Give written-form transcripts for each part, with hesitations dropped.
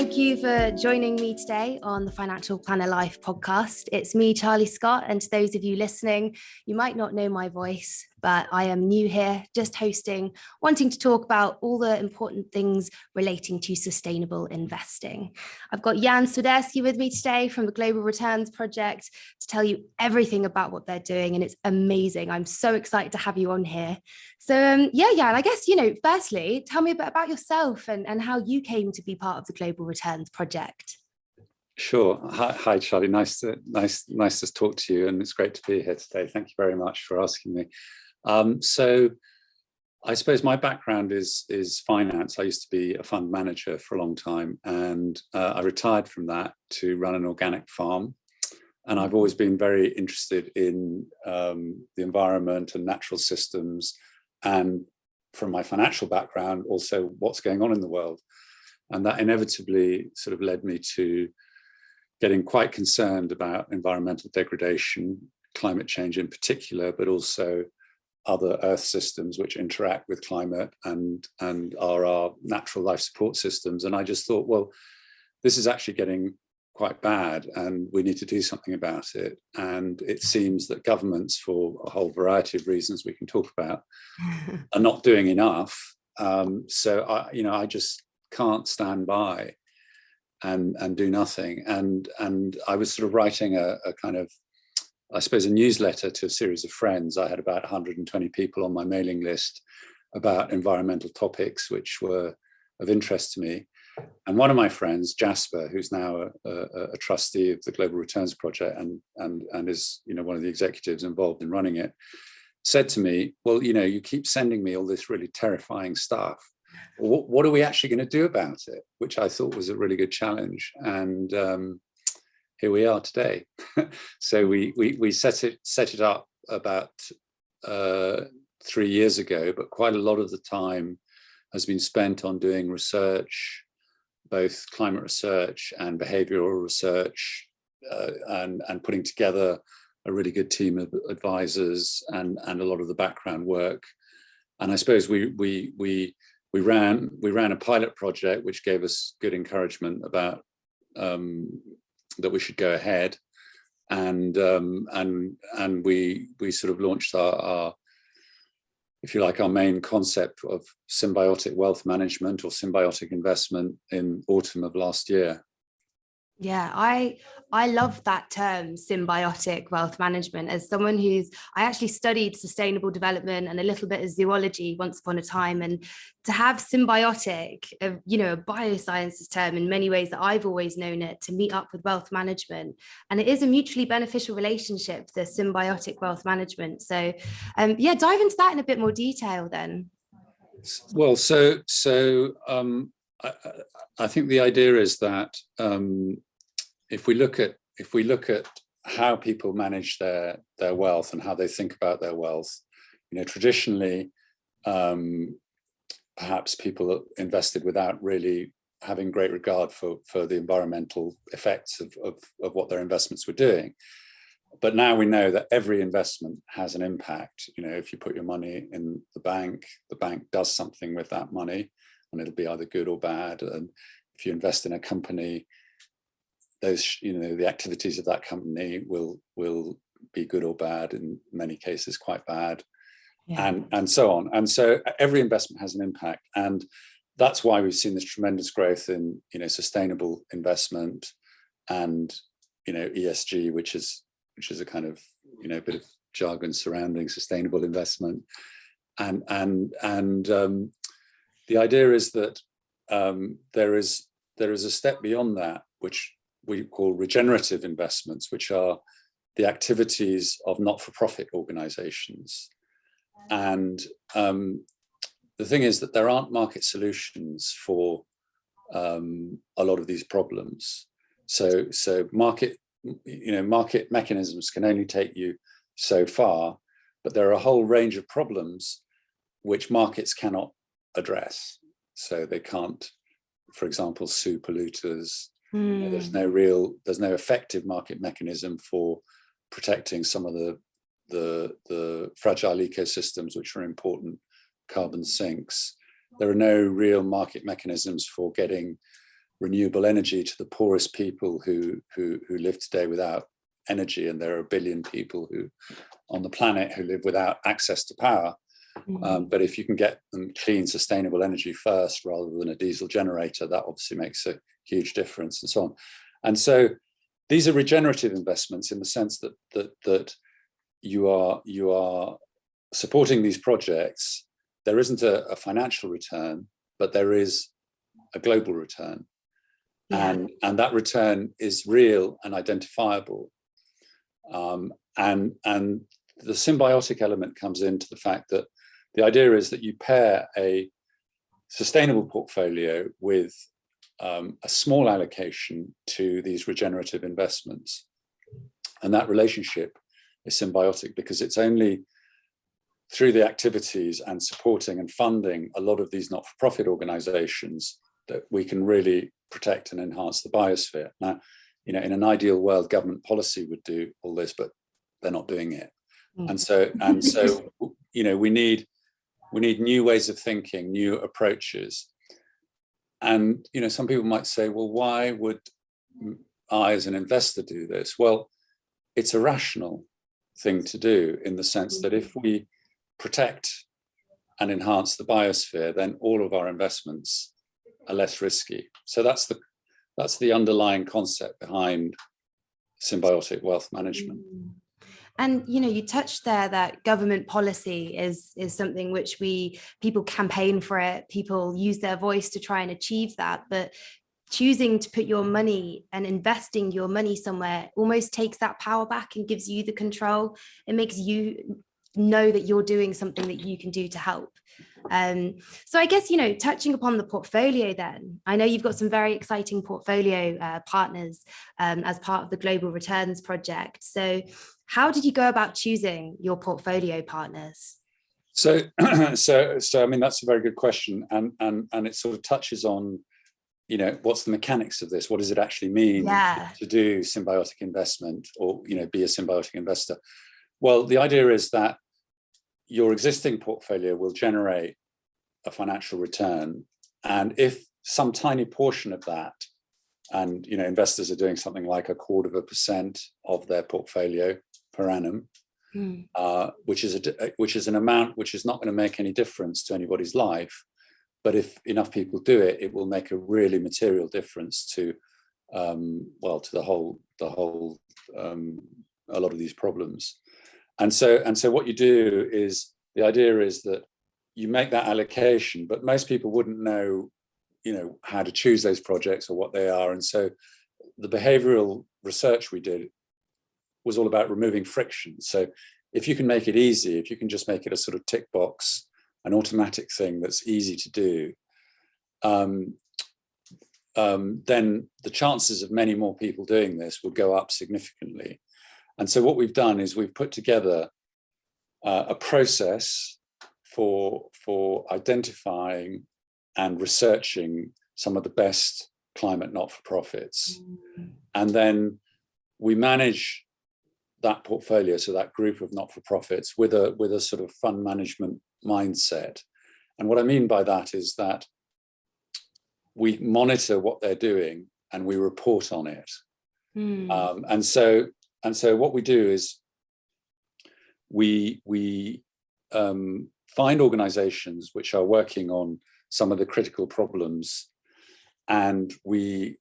Thank you for joining me today on the Financial Planner Life podcast. It's me, Charlie Scott, and to those of you listening, you might not know my voice, but I am new here, just hosting, wanting to talk about all the important things relating to sustainable investing. I've got Yan Swiderski with me today from the Global Returns Project to tell you everything about what they're doing, and it's amazing. I'm so excited to have you on here. So Yan, I guess, firstly, tell me a bit about yourself and how you came to be part of the Global Returns Project. Sure. Hi, Charlie. Nice to talk to you, and it's great to be here today. Thank you very much for asking me. So I suppose my background is finance. I used to be a fund manager for a long time, and I retired from that to run an organic farm. And I've always been very interested in the environment and natural systems, and from my financial background, also what's going on in the world. And that inevitably sort of led me to getting quite concerned about environmental degradation, climate change in particular, but also other earth systems which interact with climate and are our natural life support systems. And I just thought, well, this is actually getting quite bad and we need to do something about it. And it seems that governments, for a whole variety of reasons we can talk about, are not doing enough. So I just can't stand by and do nothing. And I was sort of writing a kind of, I suppose, a newsletter to a series of friends. I had about 120 people on my mailing list about environmental topics which were of interest to me. And one of my friends, Jasper, who's now a trustee of the Global Returns Project and is one of the executives involved in running it, said to me, well, you keep sending me all this really terrifying stuff. What are we actually going to do about it? Which I thought was a really good challenge. And here we are today. So we set it up about 3 years ago, but quite a lot of the time has been spent on doing research, both climate research and behavioral research, and putting together a really good team of advisors and a lot of the background work. And I suppose we ran a pilot project which gave us good encouragement about that we should go ahead, and we sort of launched our, if you like, our main concept of symbiotic wealth management or symbiotic investment in autumn of last year. Yeah, I love that term, symbiotic wealth management. As someone I actually studied sustainable development and a little bit of zoology once upon a time, and to have symbiotic, a biosciences term in many ways that I've always known it, to meet up with wealth management. And it is a mutually beneficial relationship, the symbiotic wealth management. So dive into that in a bit more detail then. Well, I think the idea is that if we look at how people manage their wealth and how they think about their wealth, traditionally, perhaps people invested without really having great regard for the environmental effects of what their investments were doing. But now we know that every investment has an impact. If you put your money in the bank does something with that money, and it'll be either good or bad. And if you invest in a company, those, the activities of that company will be good or bad, in many cases quite bad, and so on. And so every investment has an impact, and that's why we've seen this tremendous growth in sustainable investment and ESG, which is a kind of bit of jargon surrounding sustainable investment, and the idea is that there is a step beyond that, which we call regenerative investments, which are the activities of not-for-profit organizations. And the thing is that there aren't market solutions for a lot of these problems. So market mechanisms can only take you so far, but there are a whole range of problems which markets cannot address. So they can't, for example, sue polluters. There's no effective market mechanism for protecting some of the fragile ecosystems which are important carbon sinks. There are no real market mechanisms for getting renewable energy to the poorest people who live today without energy, and there are 1 billion people on the planet who live without access to power. But if you can get them clean, sustainable energy first rather than a diesel generator, that obviously makes a huge difference, and so on. And so these are regenerative investments in the sense that you are supporting these projects. There isn't a financial return, but there is a global return. Yeah. And that return is real and identifiable. And the symbiotic element comes into the fact that the idea is that you pair a sustainable portfolio with a small allocation to these regenerative investments. And that relationship is symbiotic because it's only through the activities and supporting and funding a lot of these not-for-profit organizations that we can really protect and enhance the biosphere. Now, in an ideal world, government policy would do all this, but they're not doing it. And so, we need new ways of thinking, new approaches. And, some people might say, well, why would I as an investor do this? Well, it's a rational thing to do in the sense that if we protect and enhance the biosphere, then all of our investments are less risky. So that's the underlying concept behind symbiotic wealth management. And you touched there that government policy is something which people campaign for it, people use their voice to try and achieve that, but choosing to put your money and investing your money somewhere almost takes that power back and gives you the control. It makes you know that you're doing something that you can do to help. So I guess, touching upon the portfolio then, I know you've got some very exciting portfolio partners as part of the Global Returns Project. So how did you go about choosing your portfolio partners? So I mean, that's a very good question. And it sort of touches on, what's the mechanics of this? What does it actually mean to do symbiotic investment or, be a symbiotic investor? Well, the idea is that your existing portfolio will generate a financial return. And if some tiny portion of that, and investors are doing something like 0.25% of their portfolio per annum, which is an amount which is not going to make any difference to anybody's life, but if enough people do it, it will make a really material difference to the whole a lot of these problems. And so what you do is, the idea is that you make that allocation, but most people wouldn't know, how to choose those projects or what they are. And so the behavioral research we did was all about removing friction. So if you can make it easy, if you can just make it a sort of tick box, an automatic thing that's easy to do, then the chances of many more people doing this will go up significantly. And so what we've done is we've put together a process for identifying and researching some of the best climate not-for-profits. And then we manage that portfolio, so that group of not-for-profits, with a sort of fund management mindset. And what I mean by that is that we monitor what they're doing and we report on it. And so what we do is we find organizations which are working on some of the critical problems, and we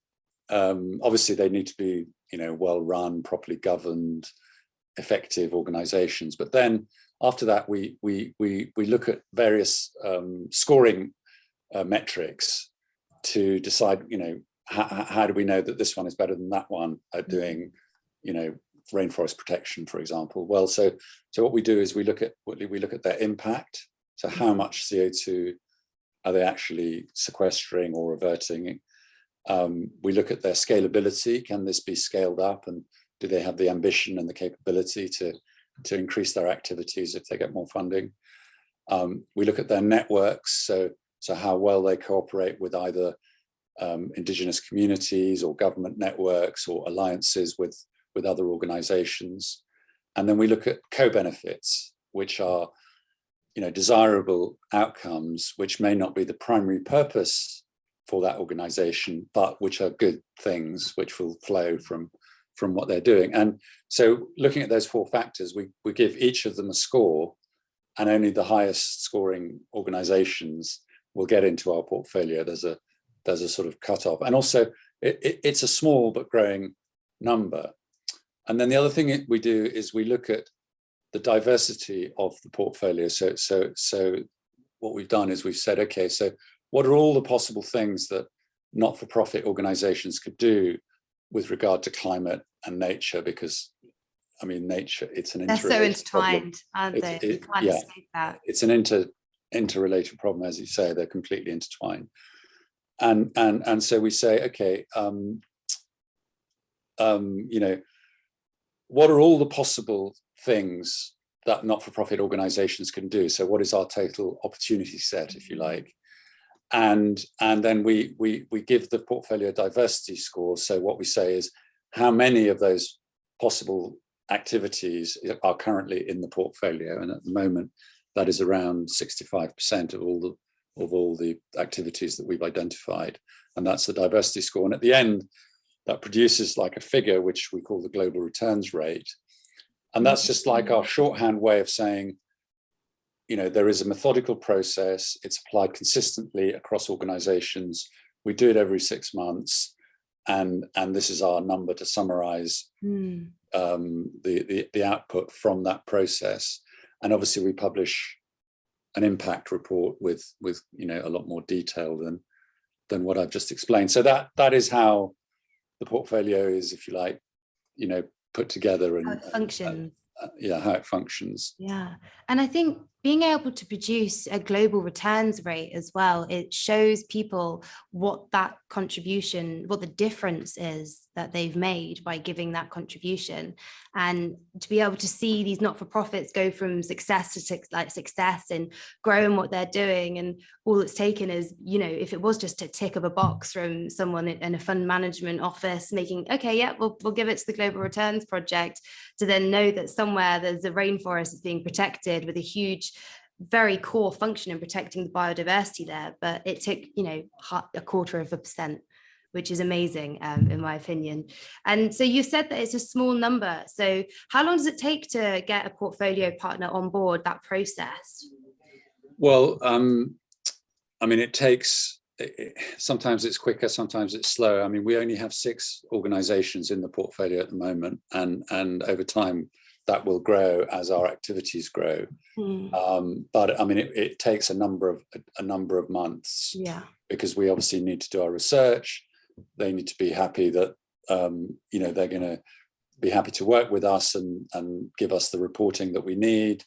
obviously they need to be well run, properly governed, effective organizations. But then after that we look at various scoring metrics to decide how do we know that this one is better than that one at doing rainforest protection, for example. Well, so what we do is we look at their impact. So how much CO2 are they actually sequestering or reverting? We look at their scalability. Can this be scaled up, and do they have the ambition and the capability to increase their activities if they get more funding? We look at their networks. So how well they cooperate with either indigenous communities or government networks or alliances with other organizations. And then we look at co-benefits, which are desirable outcomes which may not be the primary purpose for that organization, but which are good things which will flow from what they're doing. And so looking at those 4 factors, we give each of them a score, and only the highest scoring organizations will get into our portfolio. There's a sort of cutoff, and also it's a small but growing number. And then the other thing we do is we look at the diversity of the portfolio. So what we've done is we've said, okay, so what are all the possible things that not-for-profit organizations could do with regard to climate and nature? Because I mean, nature, it's an interrelated They're so intertwined, problem. aren't they? You can't escape that. It's an interrelated problem, as you say. They're completely intertwined. And so we say, okay, you know, what are all the possible things that not-for-profit organizations can do? So what is our total opportunity set, if you like? And then we give the portfolio diversity score. So what we say is, how many of those possible activities are currently in the portfolio? And at the moment, that is around 65% of all the activities that we've identified. And that's the diversity score. And at the end, that produces like a figure which we call the global returns rate. And that's just like our shorthand way of saying, you know, there is a methodical process. It's applied consistently across organizations. We do it every 6 months. And this is our number to summarize the output from that process. And obviously we publish an impact report with you know, a lot more detail than what I've just explained. So that is how the portfolio is, if you like, you know, put together and how it functions. How it functions. Yeah. And I think being able to produce a global returns rate as well, it shows people what that contribution, what the difference is that they've made by giving that contribution. And to be able to see these not-for-profits go from success to success and growing what they're doing, and all it's taken is, you know, if it was just a tick of a box from someone in a fund management office making, okay, yeah, we'll give it to the Global Returns Project, to then know that somewhere there's a rainforest that's being protected with a huge, very core function in protecting the biodiversity there, but it took, you know, 0.25%, which is amazing, in my opinion. And so you said that it's a small number. So how long does it take to get a portfolio partner on board, that process? Well, I mean, it takes, sometimes it's quicker, sometimes it's slower. I mean, we only have 6 organizations in the portfolio at the moment, and over time that will grow as our activities grow. But I mean, it takes a number of months, because we obviously need to do our research. They need to be happy that you know, they're going to be happy to work with us and give us the reporting that we need.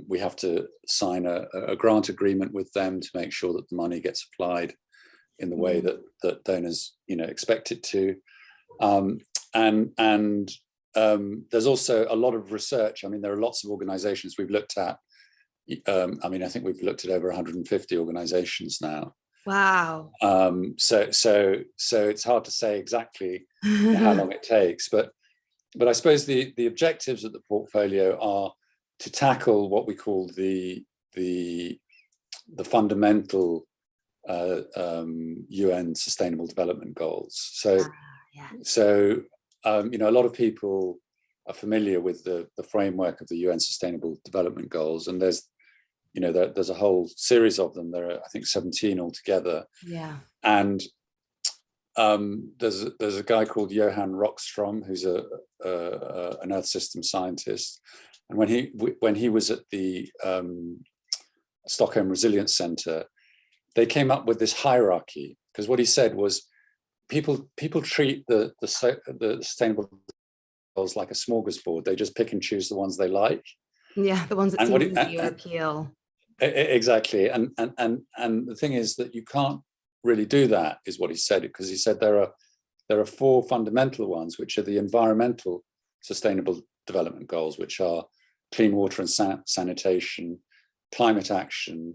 We have to sign a grant agreement with them to make sure that the money gets applied in the way that donors, you know, expect it to. And there's also a lot of research. I mean, there are lots of organizations we've looked at. I mean, I think we've looked at over 150 organizations now. Wow. So it's hard to say exactly how long it takes, but I suppose the objectives of the portfolio are to tackle what we call the fundamental UN Sustainable Development Goals. So you know, a lot of people are familiar with the framework of the UN Sustainable Development Goals, and there's, you know, there's a whole series of them. There are, I think, 17 altogether. Yeah. And there's a guy called Johan Rockstrom, who's an Earth system scientist, and when he was at the Stockholm Resilience Center, they came up with this hierarchy, because what he said was, people treat the sustainable goals like a smorgasbord. They just pick and choose the ones they like. Yeah, the ones that seem to your appeal. Exactly, and the thing is that you can't really do that, is what he said, because he said there are 4 fundamental ones, which are the environmental sustainable development goals, which are clean water and sanitation, climate action,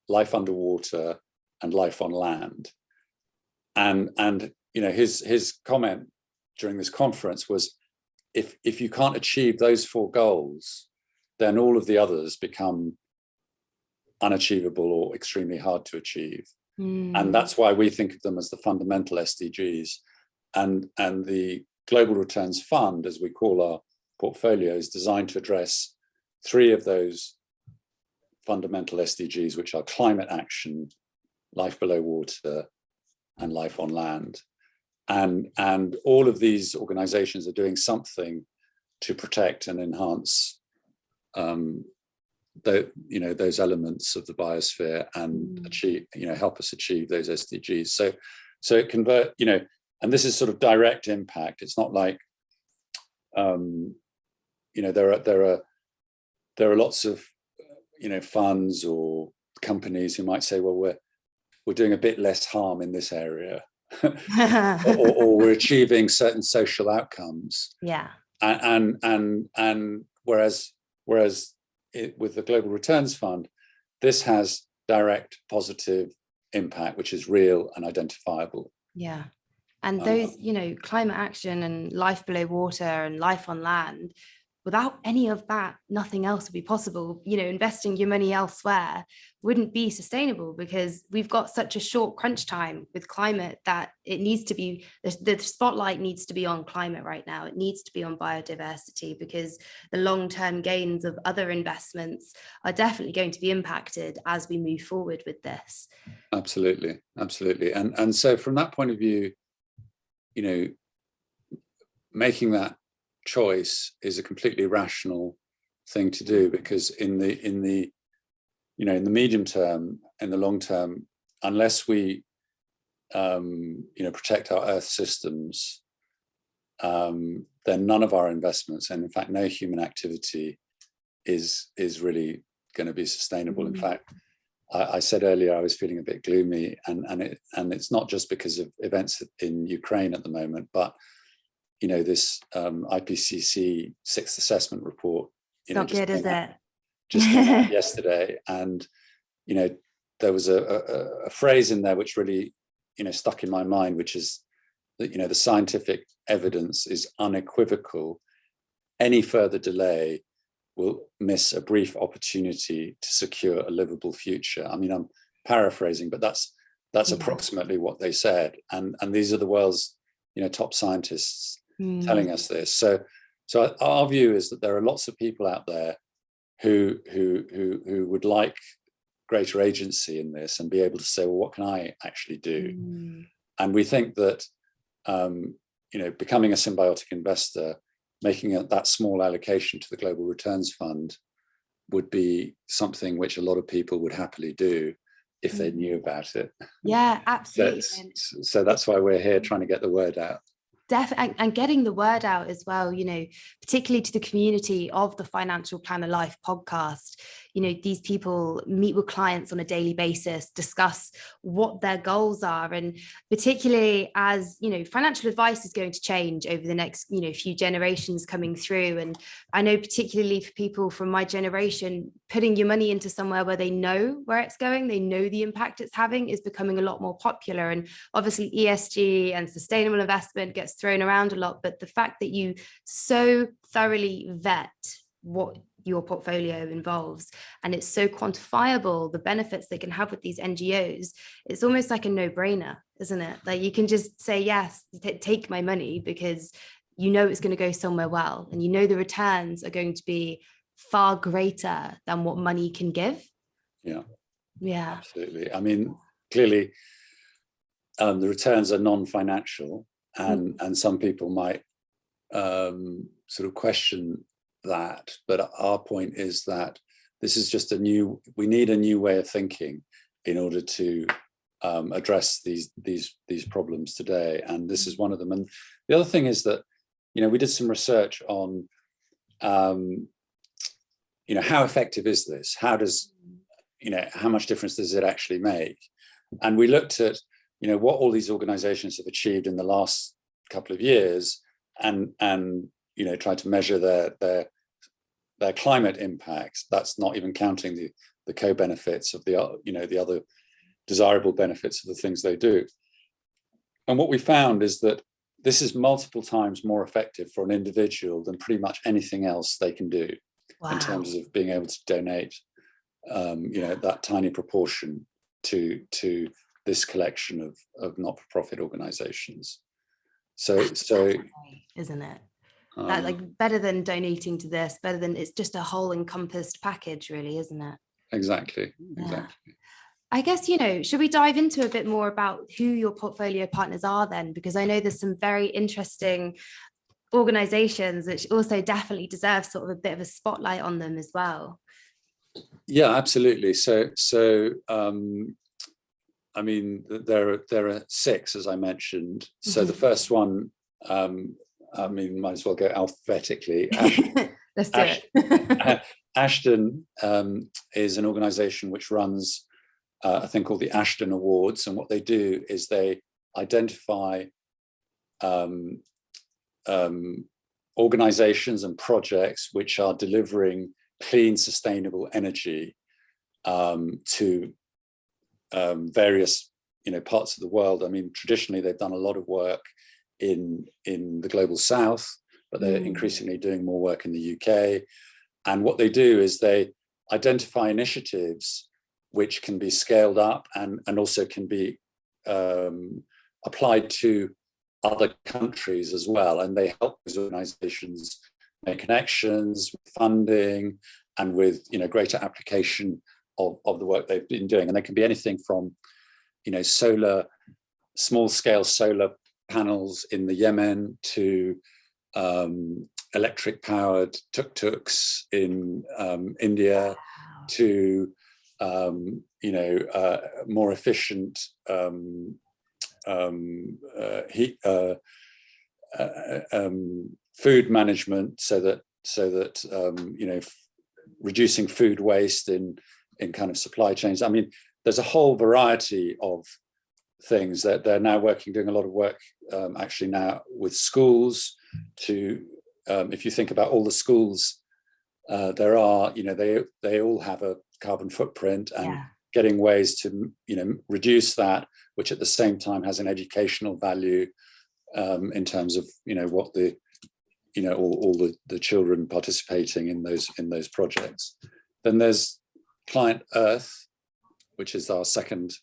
life underwater, and life on land. And you know, his comment during this conference was, if you can't achieve those 4 goals, then all of the others become unachievable or extremely hard to achieve. And that's why we think of them as the fundamental SDGs. And the Global Returns Fund, as we call our portfolio, is designed to address 3 of those fundamental SDGs, which are climate action, life below water, and life on land. And all of these organizations are doing something to protect and enhance those elements of the biosphere and achieve, help us achieve those SDGs. So it convert, and this is sort of direct impact. It's not like, there are lots of, funds or companies who might say, well, we're doing a bit less harm in this area, or we're achieving certain social outcomes. Yeah. And whereas with the Global Returns Fund, this has direct positive impact, which is real and identifiable. Yeah. And those, climate action and life below water and life on land, without any of that, nothing else would be possible. Investing your money elsewhere wouldn't be sustainable, because we've got such a short crunch time with climate that it needs to be, the spotlight needs to be on climate right now. It needs to be on biodiversity, because the long-term gains of other investments are definitely going to be impacted as we move forward with this. Absolutely. And so from that point of view, making that choice is a completely rational thing to do, because in the medium term, in the long term, unless we protect our earth systems, then none of our investments, and in fact no human activity, is really going to be sustainable. In fact, I said earlier I was feeling a bit gloomy, and it's not just because of events in Ukraine at the moment, but this IPCC 6th assessment report, it's not good, is it? Just came out yesterday, and there was a phrase in there which really stuck in my mind, which is that the scientific evidence is unequivocal. Any further delay will miss a brief opportunity to secure a livable future. I mean, I'm paraphrasing, but that's approximately what they said, and these are the world's top scientists telling us this. So our view is that there are lots of people out there who would like greater agency in this and be able to say, well, what can I actually do? And we think that becoming a symbiotic investor, making that small allocation to the Global Returns Fund, would be something which a lot of people would happily do if they knew about it. Yeah, absolutely. So that's why we're here, trying to get the word out. Definitely, and getting the word out as well, particularly to the community of the Financial Planner Life podcast. These people meet with clients on a daily basis, discuss what their goals are, and particularly as financial advice is going to change over the next few generations coming through. And I know particularly for people from my generation, putting your money into somewhere where they know where it's going, they know the impact it's having, is becoming a lot more popular. And obviously ESG and sustainable investment gets thrown around a lot, but the fact that you so thoroughly vet what your portfolio involves, and it's so quantifiable, the benefits they can have with these NGOs, it's almost like a no-brainer, isn't it? Like, you can just say, yes, take my money, because it's going to go somewhere well, and the returns are going to be far greater than what money can give. Yeah Absolutely. I mean, clearly the returns are non-financial, and some people might sort of question that, but our point is that this is just we need a new way of thinking in order to address these problems today, and this is one of them. And the other thing is that we did some research on how effective is this, how much difference does it actually make, and we looked at what all these organizations have achieved in the last couple of years, and try to measure their climate impacts. That's not even counting the co-benefits of the other desirable benefits of the things they do. And what we found is that this is multiple times more effective for an individual than pretty much anything else they can do. Wow. In terms of being able to donate that tiny proportion to this collection of not-for-profit organizations. So isn't it? That, like, better than donating to this, better than, it's just a whole encompassed package, really, isn't it? Exactly. I guess, should we dive into a bit more about who your portfolio partners are then? Because I know there's some very interesting organizations which also definitely deserve sort of a bit of a spotlight on them as well. Yeah, absolutely. So I mean, there are 6, as I mentioned. So the first one, I mean, might as well go alphabetically. Let's do it. Ashton is an organization which runs a thing called the Ashton Awards. And what they do is they identify organizations and projects which are delivering clean, sustainable energy to various parts of the world. I mean, traditionally, they've done a lot of work in the global south, but they're increasingly doing more work in the UK. And what they do is they identify initiatives which can be scaled up and also can be applied to other countries as well. And they help those organizations make connections, with funding, and with greater application of the work they've been doing. And they can be anything from small scale solar panels in the Yemen to electric powered tuk-tuks in India, to more efficient food management, so that reducing food waste in kind of supply chains. I mean, there's a whole variety of things that they're now doing a lot of work actually now with schools to, if you think about all the schools there are, they all have a carbon footprint, and getting ways to, reduce that, which at the same time has an educational value in terms of, what the, all the children participating in those projects. Then there's Client Earth, which is our second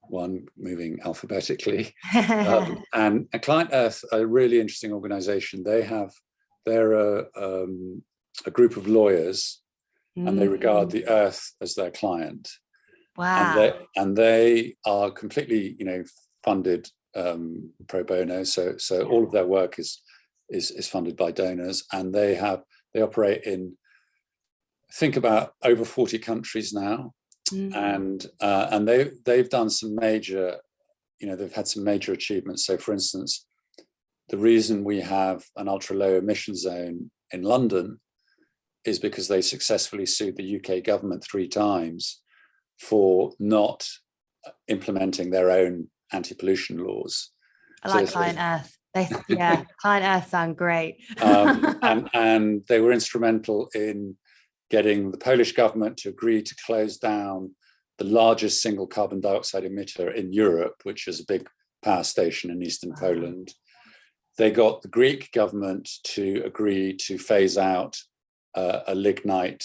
one, moving alphabetically. And Client Earth, a really interesting organization. They're a group of lawyers, and they regard the earth as their client. Wow. And they are completely, funded pro bono. So all of their work is funded by donors, and they operate in, think about over 40 countries now. And they've done some major, they've had some major achievements. So for instance, the reason we have an ultra low emission zone in London is because they successfully sued the UK government 3 times for not implementing their own anti-pollution laws. I like Client Earth. Client Earth sound great. and they were instrumental in getting the Polish government to agree to close down the largest single carbon dioxide emitter in Europe, which is a big power station in eastern Poland. They got the Greek government to agree to phase out a lignite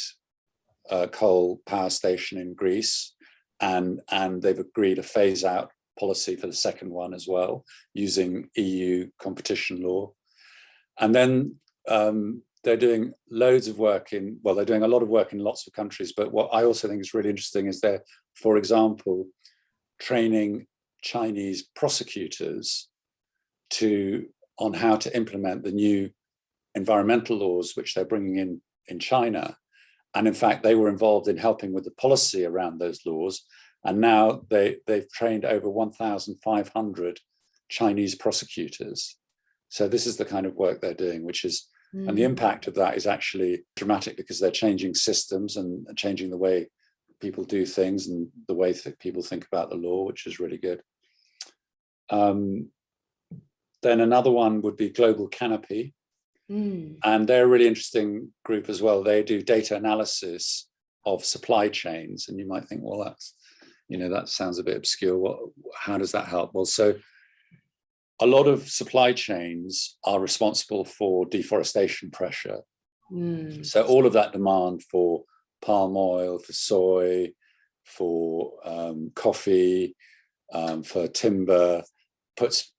coal power station in Greece, and they've agreed a phase out policy for the second one as well, using EU competition law. And then they're doing loads of work they're doing a lot of work in lots of countries, but what I also think is really interesting is they're, for example, training Chinese prosecutors on how to implement the new environmental laws which they're bringing in China. And in fact, they were involved in helping with the policy around those laws. And now they've trained over 1,500 Chinese prosecutors. So this is the kind of work they're doing, which is, and the impact of that is actually dramatic, because they're changing systems and changing the way people do things and the way that people think about the law, which is really good. Then another one would be Global Canopy. And they're a really interesting group as well. They do data analysis of supply chains. And you might think, well, that's, that sounds a bit obscure. How does that help? Well, so a lot of supply chains are responsible for deforestation pressure. So all of that demand for palm oil, for soy, for coffee, for timber, puts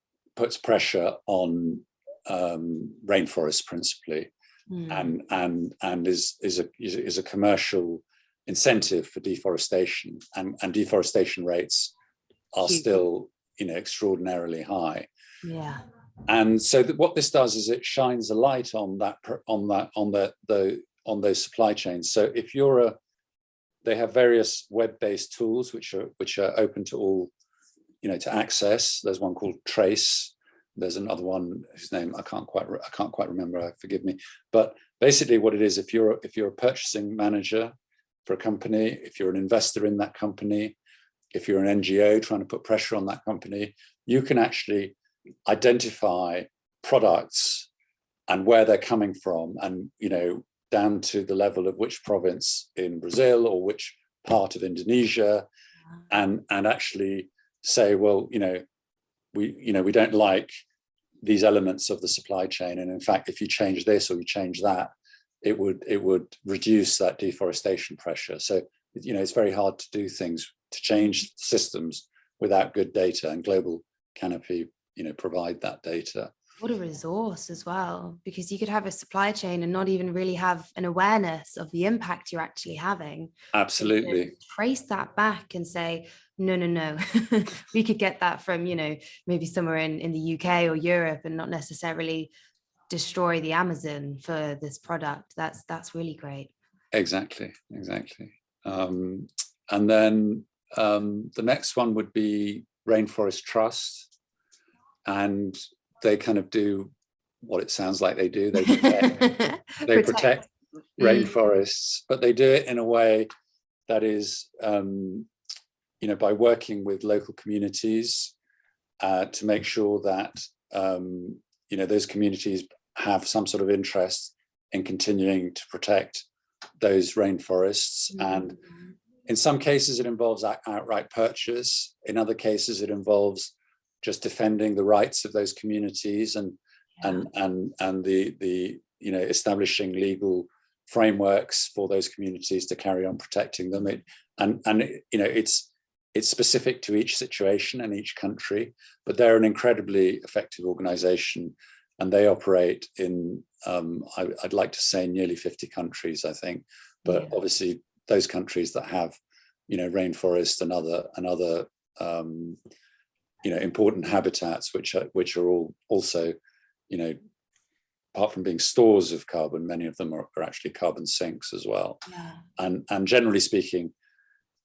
pressure on rainforests principally, and is a commercial incentive for deforestation, and deforestation rates are still, extraordinarily high. Yeah. And so what this does is it shines a light on those supply chains. So if they have various web-based tools which are open to all, to access. There's one called Trace. There's another one whose name I can't quite remember. Forgive me. But basically, what it is, if you're a purchasing manager for a company, if you're an investor in that company, if you're an NGO trying to put pressure on that company, you can actually identify products and where they're coming from, and down to the level of which province in Brazil or which part of Indonesia, and actually say, well, we don't like these elements of the supply chain, and in fact, if you change this or you change that, it would reduce that deforestation pressure. So it's very hard to do things, to change systems without good data, and Global Canopy provide that data. What a resource as well, because you could have a supply chain and not even really have an awareness of the impact you're actually having. Absolutely. Trace that back and say, no, we could get that from, maybe somewhere in the UK or Europe, and not necessarily destroy the Amazon for this product. That's really great. Exactly. And then the next one would be Rainforest Trust. And they kind of do what it sounds like they do. They protect rainforests, but they do it in a way that is, by working with local communities to make sure that, those communities have some sort of interest in continuing to protect those rainforests. And in some cases, it involves outright purchase. In other cases, it involves just defending the rights of those communities and the establishing legal frameworks for those communities to carry on protecting them. It's specific to each situation and each country, but they're an incredibly effective organization, and they operate in I'd like to say nearly 50 countries, I think, but obviously those countries that have rainforest and other important habitats, which are all also, apart from being stores of carbon, many of them are actually carbon sinks as well. And generally speaking,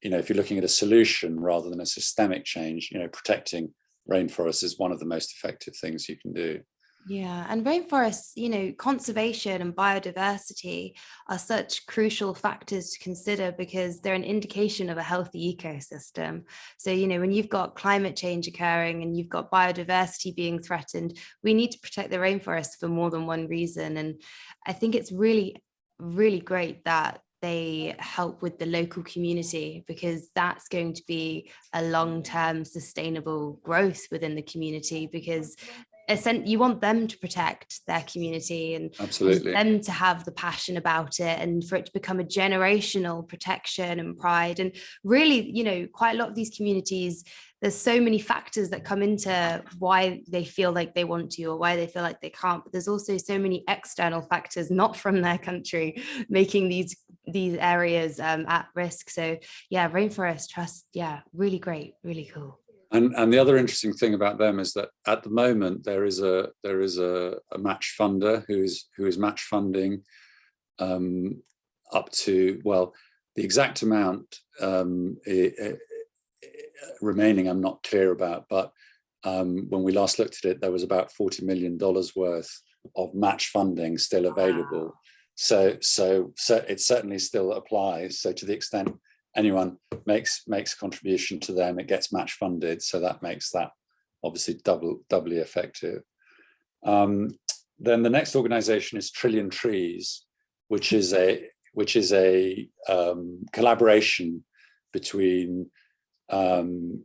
if you're looking at a solution rather than a systemic change, protecting rainforests is one of the most effective things you can do. Yeah, and rainforests, conservation and biodiversity are such crucial factors to consider, because they're an indication of a healthy ecosystem. So, when you've got climate change occurring and you've got biodiversity being threatened, we need to protect the rainforest for more than one reason. And I think it's really, really great that they help with the local community, because that's going to be a long-term sustainable growth within the community, because you want them to protect their community and them to have the passion about it, and for it to become a generational protection and pride. And really, quite a lot of these communities, there's so many factors that come into why they feel like they want to or why they feel like they can't, but there's also so many external factors not from their country making these areas at risk. So Rainforest Trust, really great, really cool. And the other interesting thing about them is that at the moment there is a match funder who is match funding up to, well, the exact amount remaining I'm not clear about, but when we last looked at it, there was about $40 million worth of match funding still available. Wow. So it certainly still applies. So to the extent anyone makes a contribution to them, it gets match funded. So that makes that obviously doubly effective. Then the next organization is Trillion Trees, which is a collaboration between the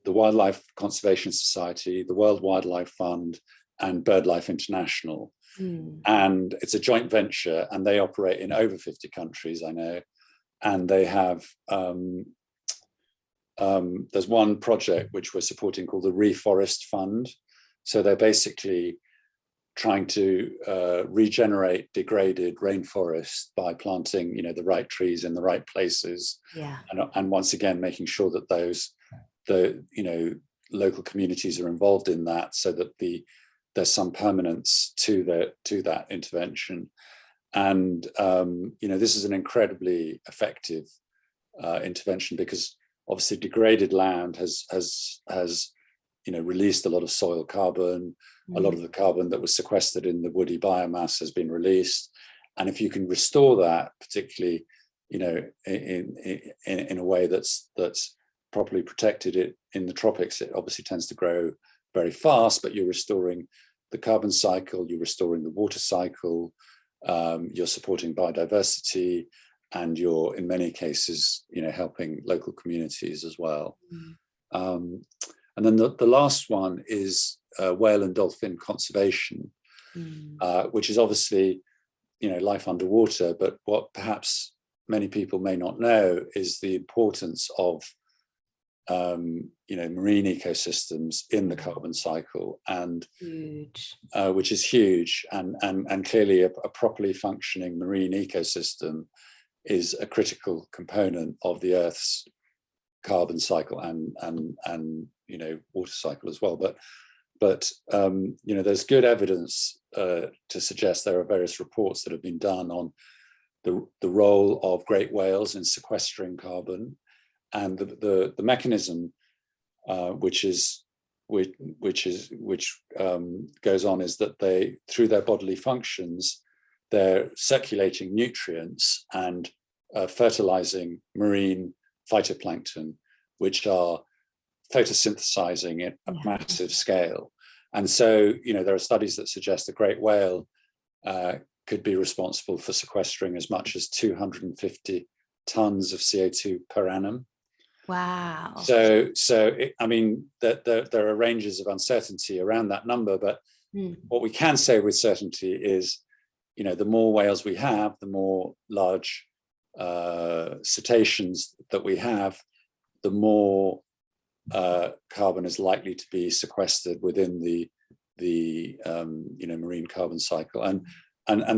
Wildlife Conservation Society, the World Wildlife Fund, and BirdLife International. And it's a joint venture, and they operate in over 50 countries, I know. And they have there's one project which we're supporting called the Reforest Fund. So they're basically trying to regenerate degraded rainforest by planting, the right trees in the right places. Yeah. And once again, making sure that the local communities are involved in that, so that there's some permanence to that intervention. And this is an incredibly effective intervention, because obviously degraded land has released a lot of soil carbon. A lot of the carbon that was sequestered in the woody biomass has been released, and if you can restore that, particularly in a way that's properly protected, it in the tropics, it obviously tends to grow very fast, but you're restoring the carbon cycle, you're restoring the water cycle, you're supporting biodiversity, and you're in many cases helping local communities as well. And then the last one is whale and dolphin conservation, which is obviously, life underwater. But what perhaps many people may not know is the importance of, marine ecosystems in the carbon cycle, and which is huge. And clearly a properly functioning marine ecosystem is a critical component of the Earth's carbon cycle and water cycle as well. But there's good evidence to suggest there are various reports that have been done on the role of great whales in sequestering carbon, and the mechanism which goes on is that they, through their bodily functions, they're circulating nutrients and fertilizing marine phytoplankton, which are photosynthesizing at a massive scale. And so, there are studies that suggest the great whale could be responsible for sequestering as much as 250 tons of CO2 per annum. Wow. So there are ranges of uncertainty around that number, but what we can say with certainty is, the more whales we have, the more large cetaceans that we have, the more carbon is likely to be sequestered within the marine carbon cycle, and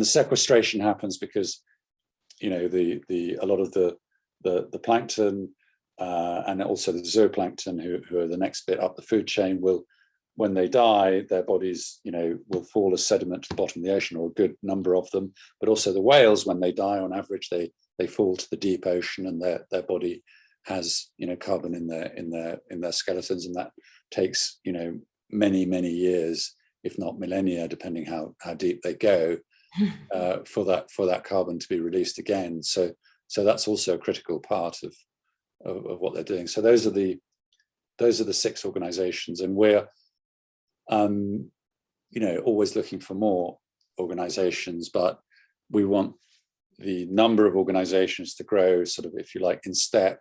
the sequestration happens because a lot of the plankton and also the zooplankton, who are the next bit up the food chain, will, when they die, their bodies will fall as sediment to the bottom of the ocean, or a good number of them. But also the whales, when they die, on average they fall to the deep ocean, and their body has carbon in their skeletons, and that takes many years, if not millennia, depending how deep they go, for that carbon to be released again. So that's also a critical part of what they're doing. So those are the 6 organizations, and we're always looking for more organizations, but we want the number of organizations to grow, sort of, if you like, in step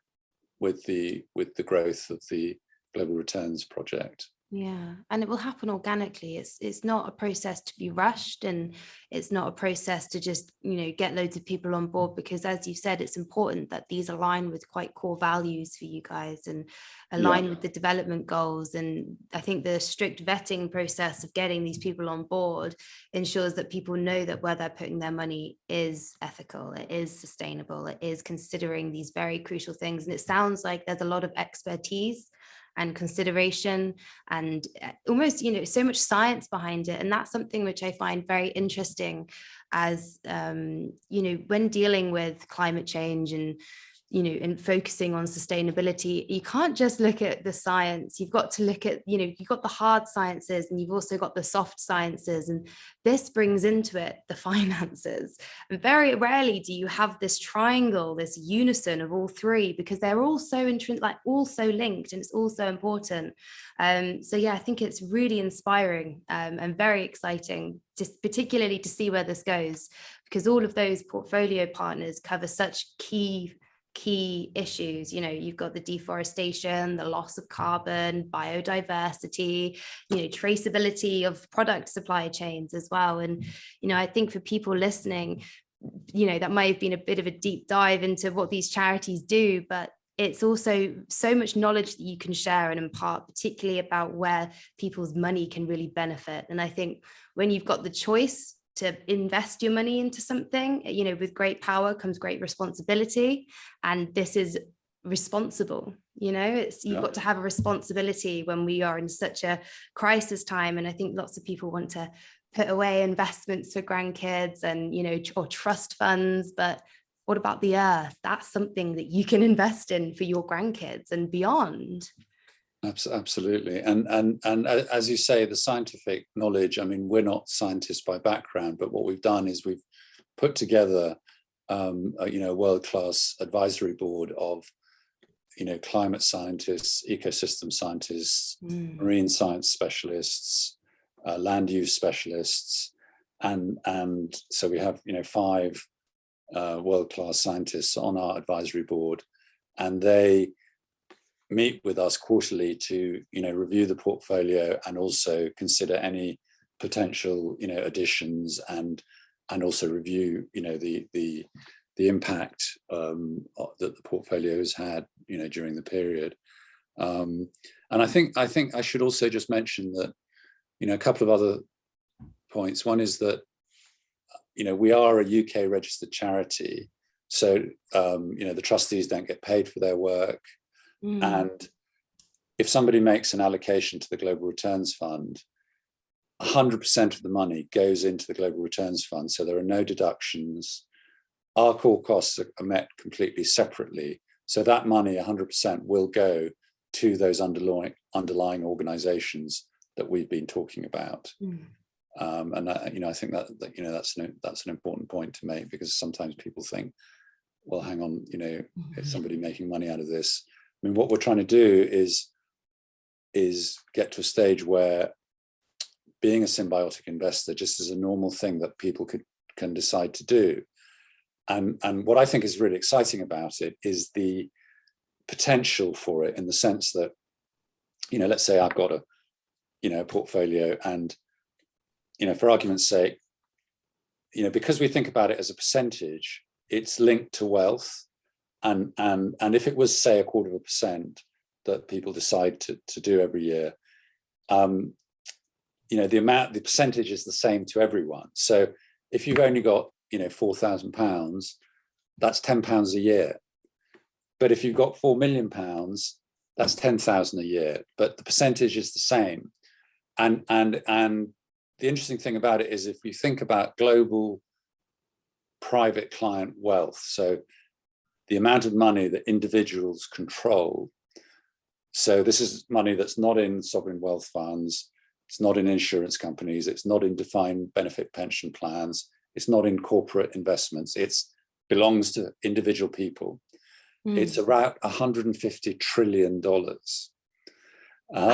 with the growth of the Global Returns Project. Yeah, and it will happen organically. It's not a process to be rushed, and it's not a process to just get loads of people on board, because, as you said, it's important that these align with quite core values for you guys and align with the development goals. And I think the strict vetting process of getting these people on board ensures that people know that where they're putting their money is ethical, it is sustainable, it is considering these very crucial things. And it sounds like there's a lot of expertise and consideration and almost, so much science behind it. And that's something which I find very interesting as, when dealing with climate change and, and focusing on sustainability, you can't just look at the science. You've got to look at, you've got the hard sciences, and you've also got the soft sciences. And this brings into it the finances. And very rarely do you have this triangle, this unison of all three, because they're all so also linked, and it's also important. So yeah, I think it's really inspiring and very exciting, just particularly to see where this goes, because all of those portfolio partners cover such key issues. You've got the deforestation, the loss of carbon, biodiversity, traceability of product supply chains as well. And I think for people listening, that might have been a bit of a deep dive into what these charities do, but it's also so much knowledge that you can share and impart, particularly about where people's money can really benefit. And I think when you've got the choice to invest your money into something, with great power comes great responsibility. And this is responsible, you've got to have a responsibility when we are in such a crisis time. And I think lots of people want to put away investments for grandkids and, or trust funds, but what about the earth? That's something that you can invest in for your grandkids and beyond. Absolutely. And as you say, the scientific knowledge, I mean, we're not scientists by background, but what we've done is we've put together, a world-class advisory board of, climate scientists, ecosystem scientists, marine science specialists, land use specialists. And so we have, 5 world-class scientists on our advisory board, and they meet with us quarterly to review the portfolio and also consider any potential additions, and also review the impact that the portfolio has had during the period. And I think I should also just mention that a couple of other points. One is that we are a UK registered charity, so the trustees don't get paid for their work. And if somebody makes an allocation to the Global Returns Fund, 100% of the money goes into the Global Returns Fund. So there are no deductions. Our core costs are met completely separately. So that money, 100%, will go to those underlying organizations that we've been talking about. And I think that's an important point to make, because sometimes people think, well, hang on, is somebody making money out of this? I mean, what we're trying to do is get to a stage where being a symbiotic investor just is a normal thing that people can decide to do. And what I think is really exciting about it is the potential for it, in the sense that, let's say I've got a portfolio, and for argument's sake, because we think about it as a percentage, it's linked to wealth. And if it was, say, 0.25% that people decide to do every year, the percentage is the same to everyone. So if you've only got, £4,000, that's £10 a year. But if you've got £4 million, that's 10,000 a year. But the percentage is the same. And the interesting thing about it is, if you think about global private client wealth, so the amount of money that individuals control. So this is money that's not in sovereign wealth funds, it's not in insurance companies, it's not in defined benefit pension plans, it's not in corporate investments, it belongs to individual people. It's around $150 trillion.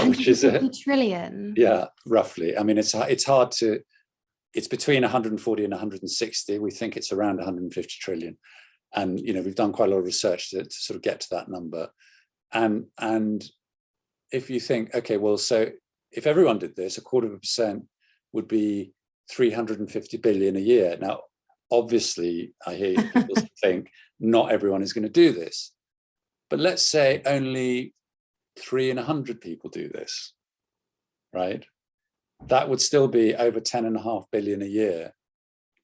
Which is a trillion. Yeah, roughly. I mean, it's hard to, it's between 140 and 160. We think it's around 150 trillion. And, we've done quite a lot of research to sort of get to that number. And if you think, okay, well, so if everyone did this, 0.25% would be 350 billion a year. Now, obviously, I hear people think not everyone is going to do this. But let's say only 3 in 100 people do this, right? That would still be over 10.5 billion a year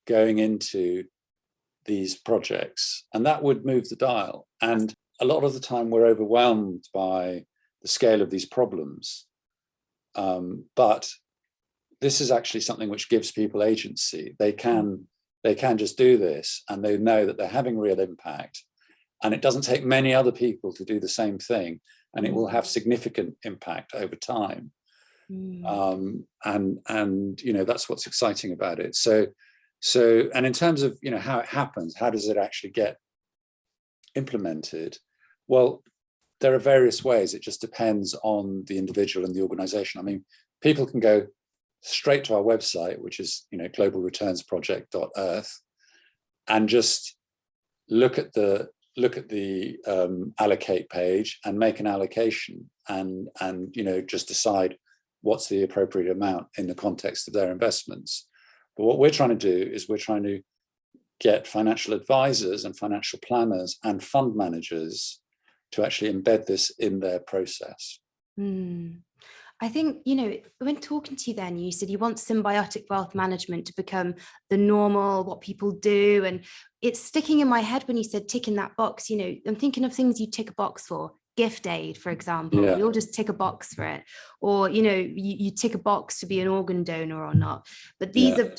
going into these projects, and that would move the dial. And a lot of the time we're overwhelmed by the scale of these problems, but this is actually something which gives people agency. They can just do this, and they know that they're having real impact, and it doesn't take many other people to do the same thing, and it will have significant impact over time. And that's what's exciting about it. So and in terms of how it happens, how does it actually get implemented? Well, there are various ways. It just depends on the individual and the organization. I mean, people can go straight to our website, which is globalreturnsproject.earth, and just look at the allocate page and make an allocation, and just decide what's the appropriate amount in the context of their investments. But what we're trying to do is we're trying to get financial advisors and financial planners and fund managers to actually embed this in their process. I think, when talking to you then, you said you want symbiotic wealth management to become the normal, what people do. And it's sticking in my head when you said ticking that box. I'm thinking of things you tick a box for. Gift aid, for example. We all just tick a box for it. Or, you tick a box to be an organ donor or not. But these are,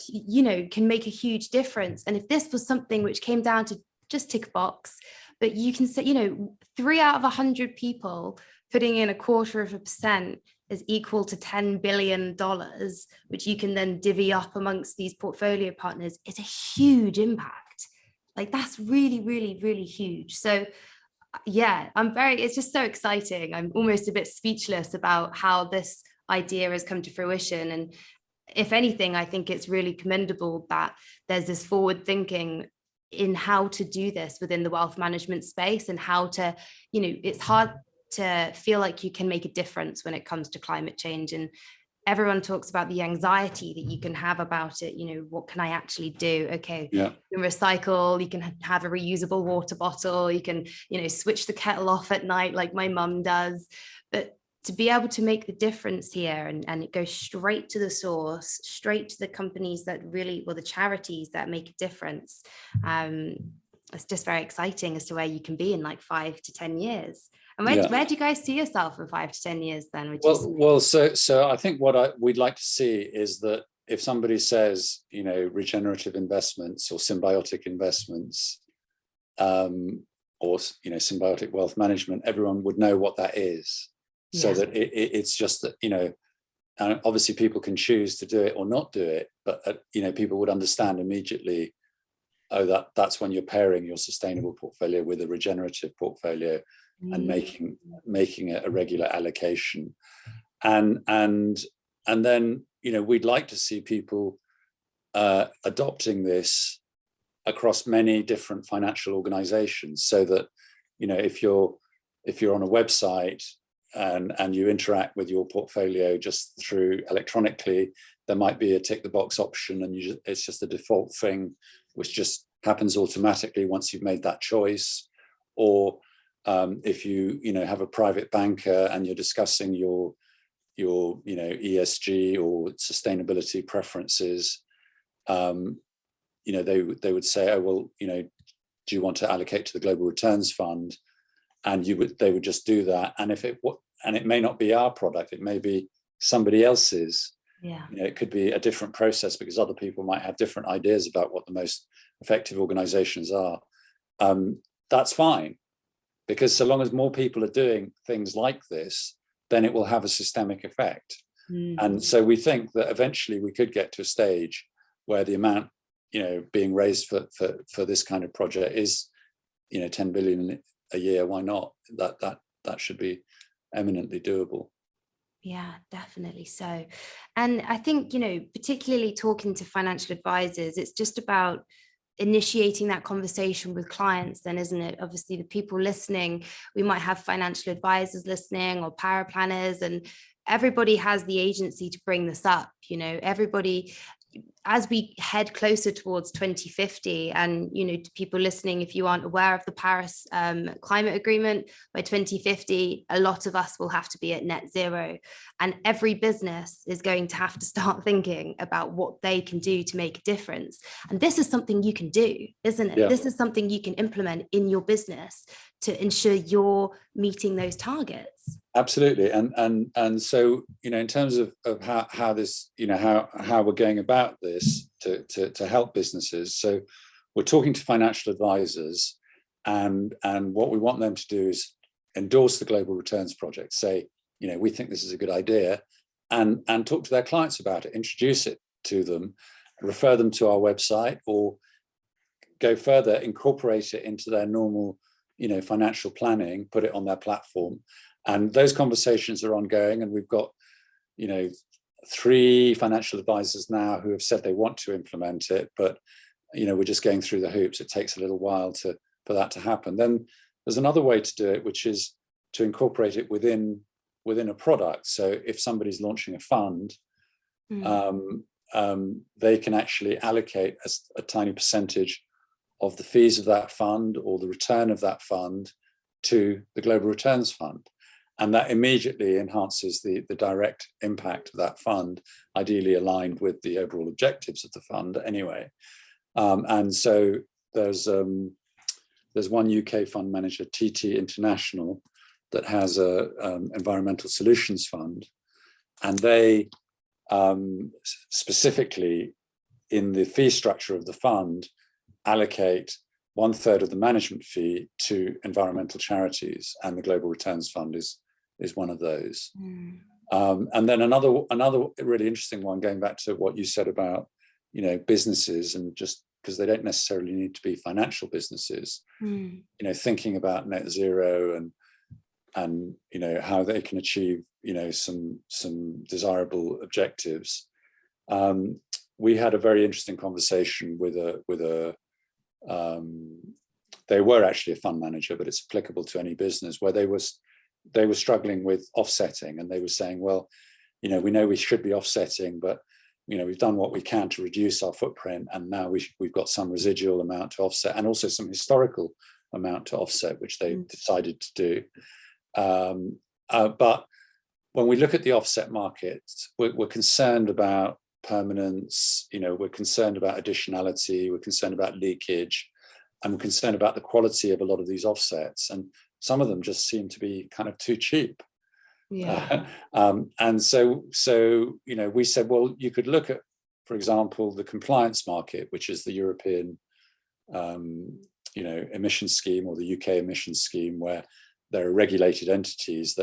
can make a huge difference. And if this was something which came down to just tick a box, but you can say, 3 out of 100 people putting in 0.25% is equal to $10 billion, which you can then divvy up amongst these portfolio partners, is a huge impact. Like, that's really, really, really huge. So yeah, it's just so exciting. I'm almost a bit speechless about how this idea has come to fruition. And if anything, I think it's really commendable that there's this forward thinking in how to do this within the wealth management space, and how to, it's hard to feel like you can make a difference when it comes to climate change. And everyone talks about the anxiety that you can have about it. What can I actually do? Okay, you can recycle, you can have a reusable water bottle, you can, switch the kettle off at night like my mum does. But to be able to make the difference here and it goes straight to the source, straight to the companies that really, the charities that make a difference. It's just very exciting as to where you can be in like 5 to 10 years. And where do you guys see yourself in 5 to 10 years then? So I think what we'd like to see is that if somebody says, regenerative investments or symbiotic investments, or symbiotic wealth management, everyone would know what that is. So that it's just that, and obviously people can choose to do it or not do it, but people would understand immediately, oh, that's when you're pairing your sustainable portfolio with a regenerative portfolio and making it a regular allocation. And then, we'd like to see people adopting this across many different financial organizations, so that, if you're on a website and you interact with your portfolio just through electronically, there might be a tick the box option, and it's just a default thing which just happens automatically once you've made that choice. Or if you have a private banker and you're discussing your ESG or sustainability preferences, they would say, oh, well, do you want to allocate to the Global Returns Fund? And they would just do that. And it may not be our product, it may be somebody else's. It could be a different process, because other people might have different ideas about what the most effective organizations are. That's fine, because so long as more people are doing things like this, then it will have a systemic effect. And so we think that eventually we could get to a stage where the amount being raised for this kind of project is 10 billion a year. Why not? That should be eminently doable. Yeah, definitely so. And I think, particularly talking to financial advisors, it's just about initiating that conversation with clients then, isn't it? Obviously, the people listening, we might have financial advisors listening or power planners, and everybody has the agency to bring this up. Everybody, as we head closer towards 2050, and to people listening, if you aren't aware of the Paris climate agreement, by 2050 a lot of us will have to be at net zero, and every business is going to have to start thinking about what they can do to make a difference. And this is something you can do, isn't it? This is something you can implement in your business to ensure you're meeting those targets. Absolutely. And so, in terms of how this, how we're going about this to help businesses. So we're talking to financial advisors, and what we want them to do is endorse the Global Returns Project, say, we think this is a good idea, and talk to their clients about it, introduce it to them, refer them to our website, or go further, incorporate it into their normal, financial planning, put it on their platform. And those conversations are ongoing, and we've got, 3 financial advisors now who have said they want to implement it, but we're just going through the hoops. It takes a little while for that to happen. Then there's another way to do it, which is to incorporate it within a product. So if somebody's launching a fund, they can actually allocate a tiny percentage of the fees of that fund or the return of that fund to the Global Returns Fund. And that immediately enhances the direct impact of that fund, ideally aligned with the overall objectives of the fund anyway. And so there's one UK fund manager, TT International, that has a environmental solutions fund, and they specifically in the fee structure of the fund allocate 1/3 of the management fee to environmental charities, and the Global Returns Fund is one of those. And then another really interesting one, going back to what you said about, you know, businesses, and just because they don't necessarily need to be financial businesses, you know, thinking about net zero and you know, how they can achieve, you know, some desirable objectives. We had a very interesting conversation with a they were actually a fund manager, but it's applicable to any business, where they were struggling with offsetting, and they were saying, well, you know, we know we should be offsetting, but you know, we've done what we can to reduce our footprint, and now we've got some residual amount to offset, and also some historical amount to offset, which they decided to do. But when we look at the offset markets, we're concerned about permanence, you know, we're concerned about additionality, we're concerned about leakage, and we're concerned about the quality of a lot of these offsets. And some of them just seem to be kind of too cheap. Yeah. And so, you know, we said, well, you could look at, for example, the compliance market, which is the European, you know, emission scheme, or the UK emission scheme, where there are regulated entities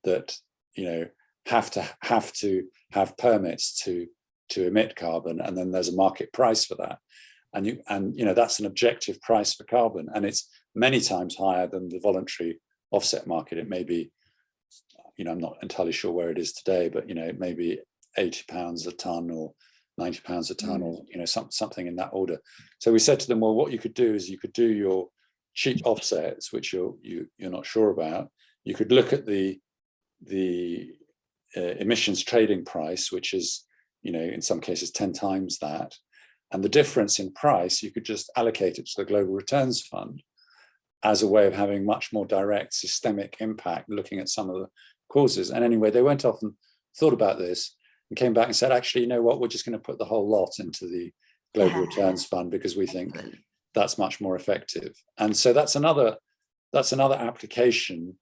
that you know have to have permits to emit carbon, and then there's a market price for that, and you know, that's an objective price for carbon, and it's many times higher than the voluntary offset market. It may be, you know, I'm not entirely sure where it is today, but you know, it may be £80 a ton or £90 a ton, or you know, something in that order. So we said to them, well, what you could do is you could do your cheap offsets, which you're not sure about. You could look at the emissions trading price, which is, you know, in some cases 10 times that, and the difference in price, you could just allocate it to the Global Returns Fund as a way of having much more direct systemic impact, looking at some of the causes. And anyway, they went off and thought about this and came back and said, actually, you know what, we're just going to put the whole lot into the Global Returns Fund, because we think that's much more effective. And so that's another application,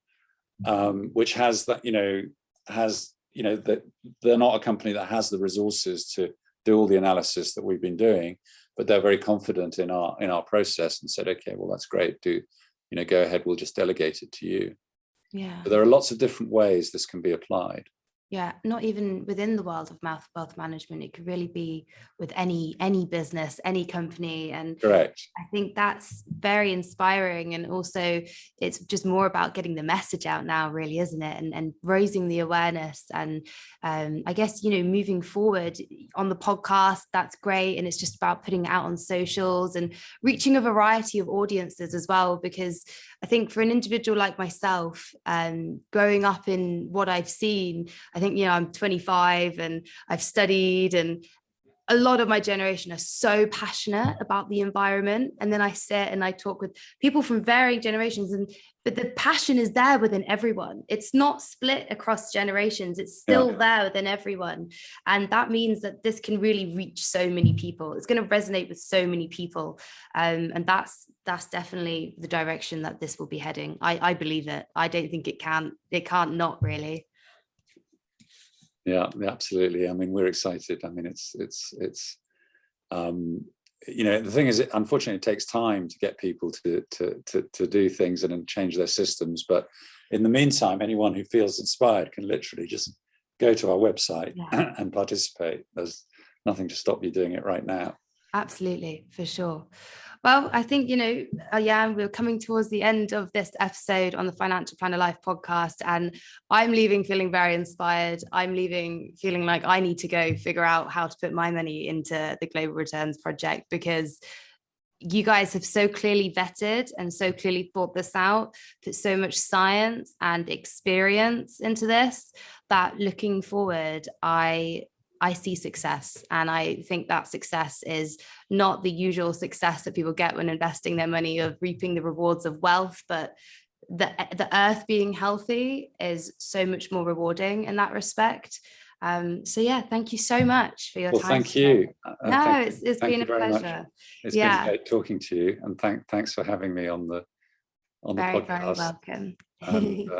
which has that, you know, that they're not a company that has the resources to do all the analysis that we've been doing, but they're very confident in our process, and said, okay, well, that's great, do, you know, go ahead, we'll just delegate it to you. Yeah. But there are lots of different ways this can be applied. Yeah, not even within the world of wealth management. It could really be with any business, any company. And correct. I think that's very inspiring. And also it's just more about getting the message out now, really, isn't it? And raising the awareness. And I guess, you know, moving forward on the podcast, that's great. And it's just about putting it out on socials and reaching a variety of audiences as well. Because I think for an individual like myself, growing up in what I've seen, I think, you know, I'm 25 and I've studied, and a lot of my generation are so passionate about the environment. And then I sit and I talk with people from varying generations, but the passion is there within everyone. It's not split across generations. It's still there within everyone. And that means that this can really reach so many people. It's going to resonate with so many people. And that's definitely the direction that this will be heading. I believe it. I don't think it can't not really. Yeah, absolutely. I mean, we're excited. I mean, it's you know, the thing is, unfortunately, it takes time to get people to do things and change their systems. But in the meantime, anyone who feels inspired can literally just go to our website and participate. There's nothing to stop you doing it right now. Absolutely, for sure. Well, I think, you know, Yan, we're coming towards the end of this episode on the Financial Planner Life podcast, and I'm leaving feeling very inspired. I'm leaving feeling like I need to go figure out how to put my money into the Global Returns Project, because you guys have so clearly vetted and so clearly thought this out, put so much science and experience into this, that looking forward, I see success. And I think that success is not the usual success that people get when investing their money, of reaping the rewards of wealth, but the earth being healthy is so much more rewarding in that respect. So yeah, thank you so much for your time. Thank you. No, it's been a Much. pleasure. It's been great talking to you, and thanks for having me on the podcast. Very welcome. And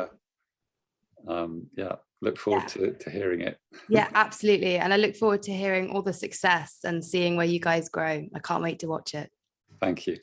look forward to hearing it. Yeah, absolutely. And I look forward to hearing all the success and seeing where you guys grow. I can't wait to watch it. Thank you.